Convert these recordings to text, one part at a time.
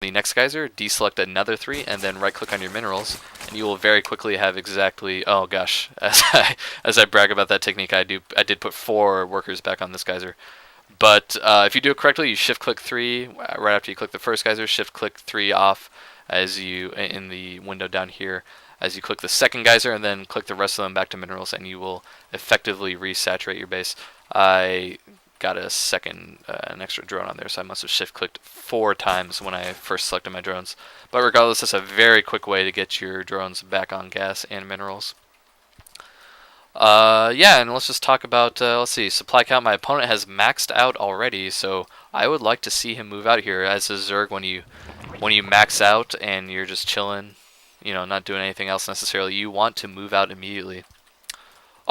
the next geyser, deselect another 3, and then right click on your minerals, and you will very quickly have exactly, oh gosh, as I brag about that technique, I did put 4 workers back on this geyser. But if you do it correctly, you shift click 3 right after you click the first geyser, shift click 3 off as you in the window down here as you click the second geyser, and then click the rest of them back to minerals, and you will effectively resaturate your base. I got an extra drone on there, so I must have shift clicked 4 times when I first selected my drones. But regardless, that's a very quick way to get your drones back on gas and minerals. Yeah, and let's just talk about, let's see, supply count. My opponent has maxed out already, so I would like to see him move out here. As a Zerg, when you max out and you're just chilling, you know, not doing anything else necessarily, you want to move out immediately.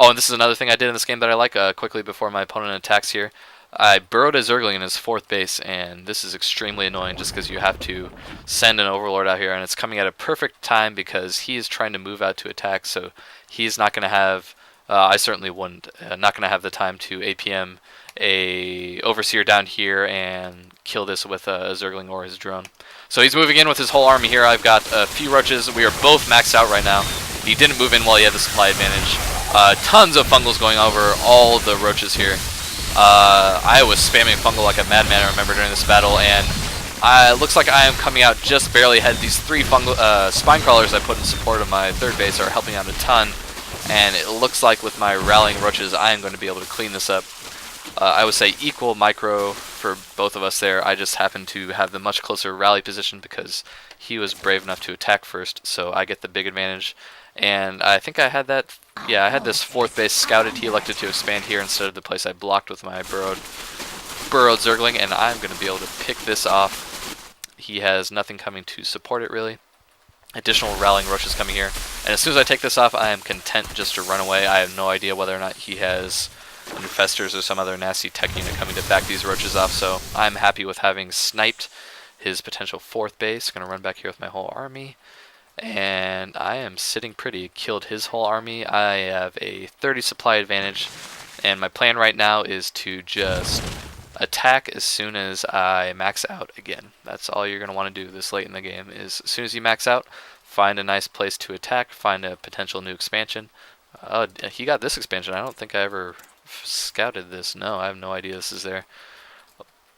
Oh, and this is another thing I did in this game that I like, quickly before my opponent attacks here. I burrowed a Zergling in his 4th base, and this is extremely annoying just because you have to send an Overlord out here, and it's coming at a perfect time because he is trying to move out to attack, so he's not going to have, I certainly wouldn't, not going to have the time to APM a Overseer down here and kill this with a Zergling or his drone. So he's moving in with his whole army here. I've got a few roaches. We are both maxed out right now. He didn't move in while he had the supply advantage. Tons of fungals going over all the roaches here. I was spamming fungal like a madman, I remember, during this battle, and it looks like I am coming out just barely ahead. These 3 fungal spine crawlers I put in support of my 3rd base are helping out a ton, and it looks like with my rallying roaches I am going to be able to clean this up. I would say equal micro for both of us there. I just happen to have the much closer rally position because he was brave enough to attack first, so I get the big advantage. And I think I had that, yeah, I had this 4th base scouted. He elected to expand here instead of the place I blocked with my burrowed Zergling, and I'm going to be able to pick this off. He has nothing coming to support it, really. Additional rallying roaches coming here. And as soon as I take this off, I am content just to run away. I have no idea whether or not he has infestors or some other nasty tech unit coming to back these roaches off, so I'm happy with having sniped his potential 4th base. Going to run back here with my whole army. And I am sitting pretty. Killed his whole army. I have a 30 supply advantage, and my plan right now is to just attack as soon as I max out again. That's all you're going to want to do this late in the game, is as soon as you max out, find a nice place to attack, find a potential new expansion. He got this expansion. I don't think I ever scouted this. No, I have no idea this is there.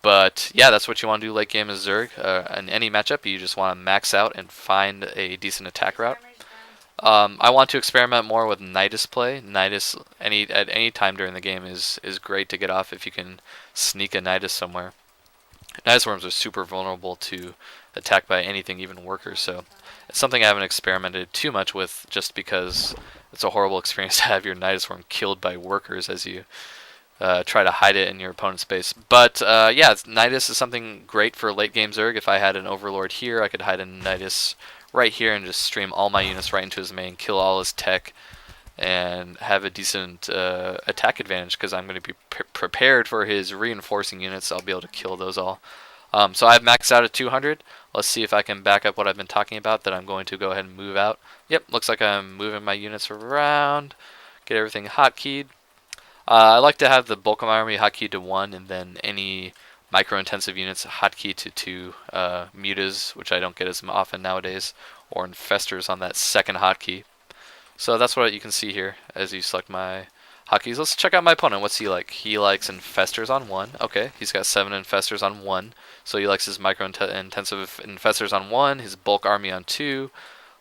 But yeah, that's what you want to do late game as Zerg. In any matchup, you just want to max out and find a decent attack route. I want to experiment more with Nidus play. Nidus at any time during the game is great to get off if you can sneak a Nidus somewhere. Nidus worms are super vulnerable to attack by anything, even workers, so it's something I haven't experimented too much with just because it's a horrible experience to have your Nidus worm killed by workers as you try to hide it in your opponent's base. But yeah, Nidus is something great for late game Zerg. If I had an Overlord here, I could hide a Nidus right here and just stream all my units right into his main, kill all his tech, and have a decent attack advantage because I'm going to be prepared for his reinforcing units. I'll be able to kill those all. So I've maxed out at 200. Let's see if I can back up what I've been talking about, that I'm going to go ahead and move out. Yep, looks like I'm moving my units around, get everything hotkeyed. I like to have the bulk of my army hotkeyed to 1, and then any micro-intensive units hotkey to 2. Mutas, which I don't get as often nowadays, or infestors on that 2nd hotkey. So that's what you can see here as you select my hotkeys. Let's check out my opponent. What's he like? He likes infestors on 1. Okay, he's got 7 infestors on 1. So he likes his micro-intensive infestors on 1, his bulk army on 2.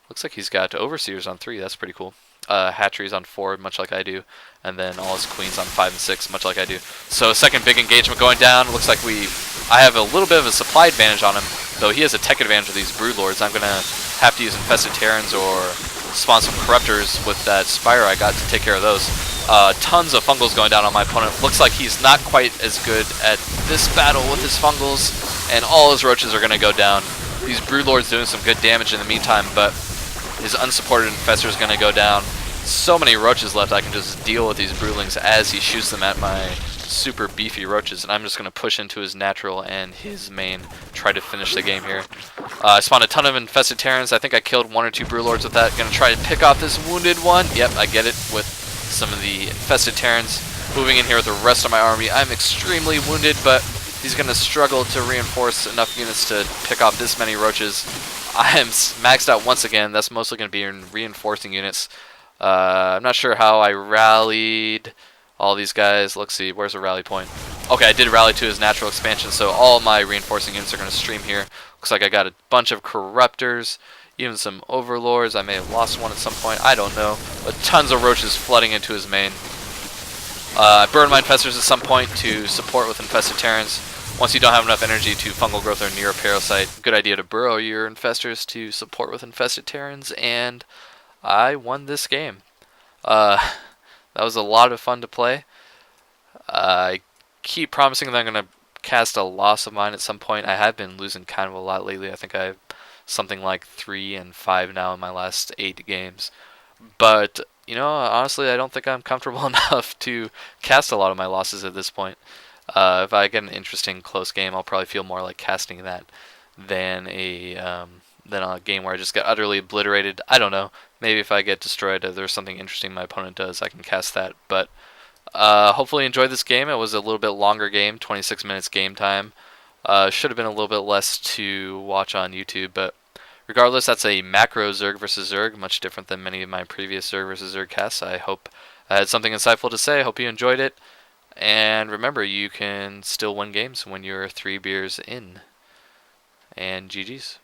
Looks like he's got overseers on 3. That's pretty cool. Hatcheries on 4, much like I do, and then all his queens on 5 and 6, much like I do. So 2nd big engagement going down. Looks like I have a little bit of a supply advantage on him, though he has a tech advantage with these broodlords. I'm gonna have to use infested Terrans or spawn some corruptors with that Spire I got to take care of those. Tons of fungals going down on my opponent. Looks like he's not quite as good at this battle with his fungals, and all his roaches are gonna go down. These broodlords doing some good damage in the meantime, but his unsupported infestor is going to go down. So many roaches left, I can just deal with these broodlings as he shoots them at my super beefy roaches, and I'm just going to push into his natural and his main, try to finish the game here. I spawned a ton of infested Terrans. I think I killed 1 or 2 broodlords with that. Going to try to pick off this wounded one. Yep, I get it with some of the infested Terrans. Moving in here with the rest of my army. I'm extremely wounded, but He's going to struggle to reinforce enough units to pick off this many roaches. I am maxed out once again. That's mostly going to be in reinforcing units. I'm not sure how I rallied all these guys. Let's see, where's the rally point? Okay, I did rally to his natural expansion, so all my reinforcing units are going to stream here. Looks like I got a bunch of corruptors, even some overlords. I may have lost one at some point, I don't know. But tons of roaches flooding into his main. I burned my infestors at some point to support with infested terrans. Once you don't have enough energy to fungal growth or near a parasite, good idea to burrow your infestors to support with infested terrans, and I won this game. That was a lot of fun to play. I keep promising that I'm going to cast a loss of mine at some point. I have been losing kind of a lot lately. I think I have something like 3 and 5 now in my last 8 games. But, you know, honestly, I don't think I'm comfortable enough to cast a lot of my losses at this point. If I get an interesting close game, I'll probably feel more like casting that than a game where I just get utterly obliterated. I don't know. Maybe if I get destroyed, if there's something interesting my opponent does, I can cast that. But hopefully enjoyed this game. It was a little bit longer game, 26 minutes game time. Should have been a little bit less to watch on YouTube, but regardless, that's a macro Zerg versus Zerg, much different than many of my previous Zerg versus Zerg casts. I hope I had something insightful to say. I hope you enjoyed it. And remember, you can still win games when you're 3 beers in. And GG's.